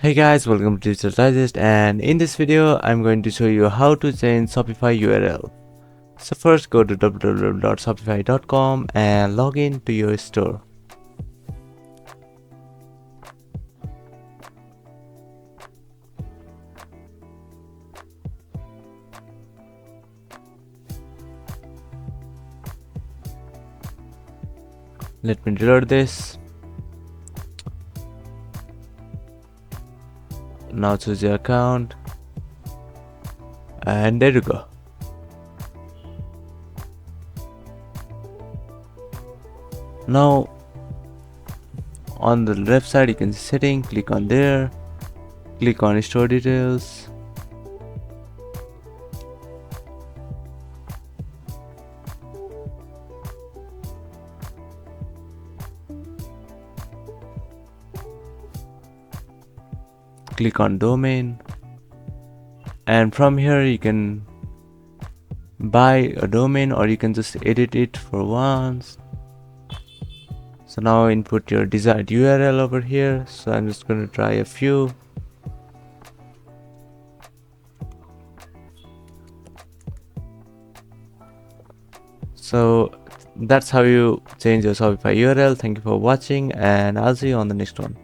Hey guys, welcome to Digital Digest, and in this video I'm going to show you how to change Shopify URL. So first go to www.shopify.com and log in to your store. Let me reload this. Now choose your account, and there you go. Now on the left side you can see setting, click on there, click on store details. Click on domain, and from here you can buy a domain or you can just edit it for once. So now input your desired URL over here. So I'm just going to try a few. So that's how you change your Shopify URL. Thank you for watching, and I'll see you on the next one.